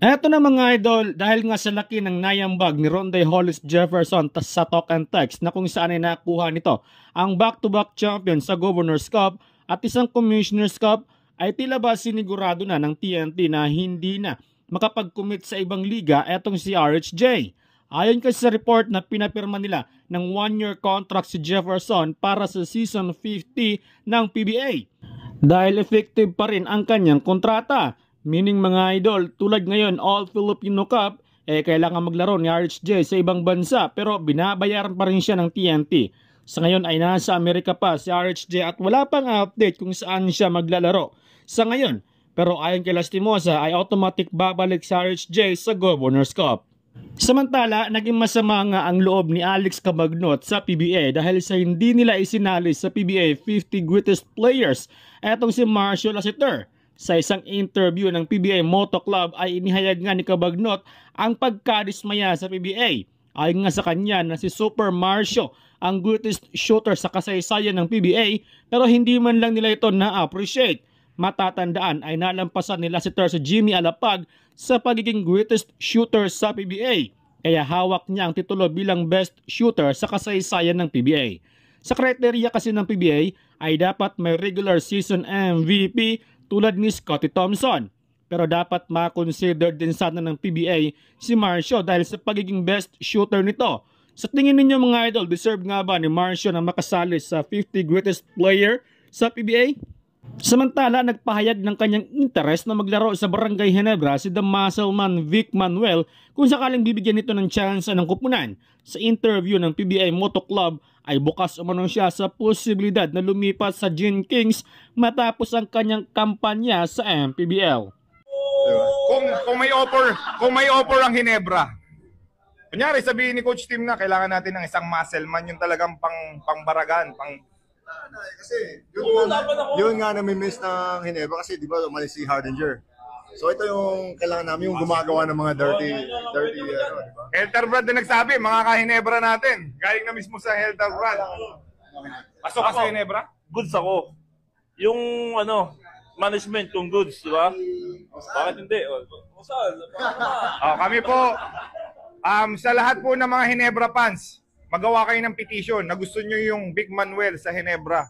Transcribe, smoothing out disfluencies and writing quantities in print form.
Eto na mga idol, dahil nga sa laki ng nayambag ni Ronday Hollis Jefferson sa talk and text na kung saan ay nakuha nito ang back-to-back champion sa Governor's Cup at isang Commissioner's Cup, ay tila ba sinigurado na ng TNT na hindi na makapag-commit sa ibang liga etong si RHJ. Ayon kasi sa report na pinapirma nila ng 1-year contract si Jefferson para sa season 50 ng PBA. Dahil effective pa rin ang kanyang kontrata. Meaning mga idol, tulad ngayon All Filipino Cup, kailangan maglaro ni RHJ sa ibang bansa pero binabayaran pa rin siya ng TNT. Sa ngayon ay nasa Amerika pa si RHJ at wala pang update kung saan siya maglalaro sa ngayon. Pero ayon kay Lastimosa ay automatic babalik si RHJ sa Governor's Cup. Samantala, naging masama nga ang loob ni Alex Cabagnot sa PBA dahil sa hindi nila isinali sa PBA 50 greatest players. Etong si Marcio Lasiter. Sa isang interview ng PBA Moto Club ay inihayag nga ni Cabagnot ang pagkadismaya sa PBA. Ayon nga sa kanya na si Super Marcio ang greatest shooter sa kasaysayan ng PBA pero hindi man lang nila ito na-appreciate. Matatandaan ay nalampasan nila si Jimmy Alapag sa pagiging greatest shooter sa PBA. Kaya hawak niya ang titulo bilang best shooter sa kasaysayan ng PBA. Sa kriteria kasi ng PBA ay dapat may regular season MVP tulad ni Scottie Thompson. Pero dapat ma-consider din sana ng PBA si Marcio dahil sa pagiging best shooter nito. Sa tingin ninyo mga idol, deserve nga ba ni Marcio na makasali sa 50 greatest player sa PBA? Samantala, nagpahayag ng kanyang interes na maglaro sa Barangay Ginebra si The Muscleman Vic Manuel kung sakaling bibigyan nito ng tsansa ng kupunan. Sa interview ng PBA Moto Club ay bukas umano siya sa posibilidad na lumipat sa Gin Kings matapos ang kanyang kampanya sa MPBL. Kung may offer ang Ginebra, kunyari sabihin ni Coach Tim na kailangan natin ng isang muscleman, yung talagang pangbaragan, kasi yun nga nami-miss ng Ginebra kasi di ba umalis si Hardinger. So ito yung kailangan namin, yung gumagawa ng mga dirty di ba? Helterbrad din nagsabi, mga ka-Ginebra natin. Galing na mismo sa Helterbrad. Pasok ka sa Ginebra? Goods ako. Yung management kung goods, di ba? Bakit hindi? Kami po, sa lahat po ng mga Ginebra fans, magawa kayo ng petition na gusto nyo yung Big Manuel sa Ginebra.